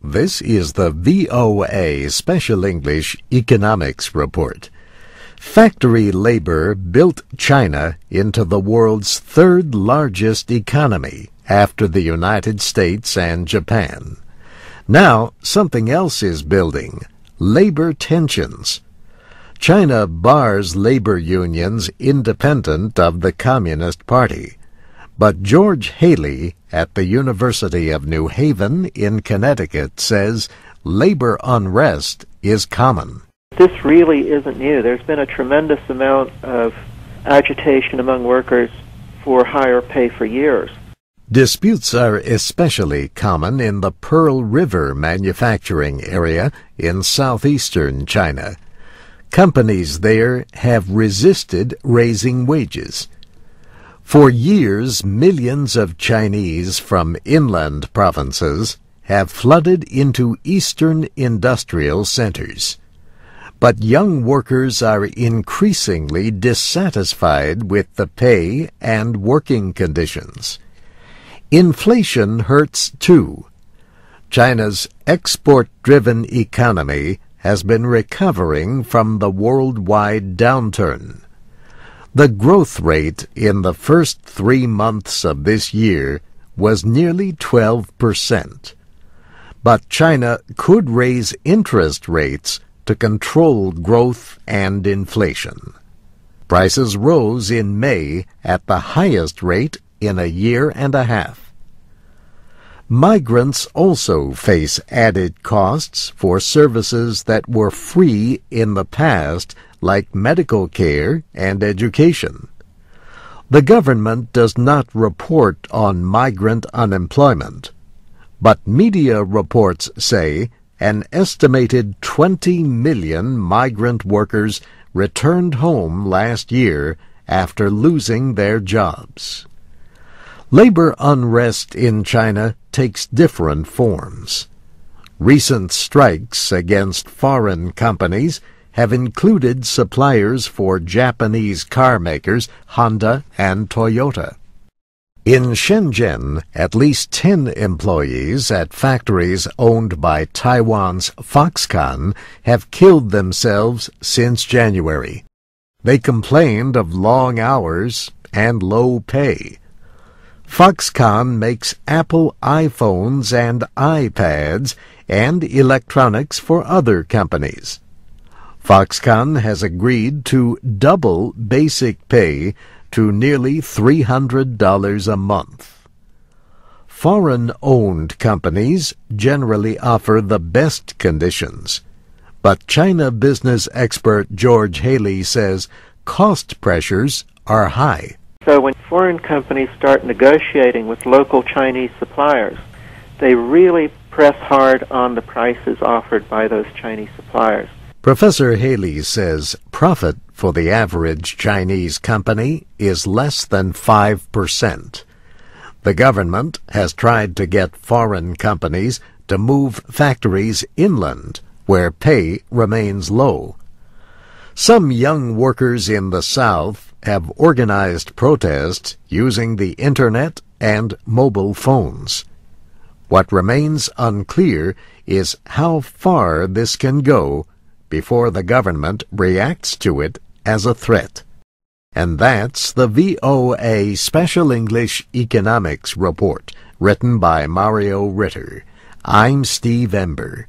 This is the VOA Special English Economics Report. Factory labor built China into the world's third largest economy after the United States and Japan. Now, something else is building: labor tensions. China bars labor unions independent of the Communist Party. But George Haley at the University of New Haven in Connecticut says labor unrest is common. This really isn't new. There's been a tremendous amount of agitation among workers for higher pay for years. Disputes are especially common in the Pearl River manufacturing area in southeastern China. Companies there have resisted raising wages. For years, millions of Chinese from inland provinces have flooded into eastern industrial centers. But young workers are increasingly dissatisfied with the pay and working conditions. Inflation hurts too. China's export-driven economy has been recovering from the worldwide downturn. The growth rate in the first 3 months of this year was nearly 12%. But China could raise interest rates to control growth and inflation. Prices rose in May at the highest rate in a year and a half. Migrants also face added costs for services that were free in the past, like medical care and education. The government does not report on migrant unemployment, but media reports say an estimated 20 million migrant workers returned home last year after losing their jobs. Labor unrest in China takes different forms. Recent strikes against foreign companies have included suppliers for Japanese car makers Honda and Toyota. In Shenzhen, at least 10 employees at factories owned by Taiwan's Foxconn have killed themselves since January. They complained of long hours and low pay. Foxconn makes Apple iPhones and iPads and electronics for other companies. Foxconn has agreed to double basic pay to nearly $300 a month. Foreign-owned companies generally offer the best conditions, but China business expert George Haley says cost pressures are high. So when foreign companies start negotiating with local Chinese suppliers, they really press hard on the prices offered by those Chinese suppliers. Professor Haley says profit for the average Chinese company is less than 5%. The government has tried to get foreign companies to move factories inland, where pay remains low. Some young workers in the South have organized protests using the Internet and mobile phones. What remains unclear is how far this can go before the government reacts to it as a threat. And that's the VOA Special English Economics Report, written by Mario Ritter. I'm Steve Ember.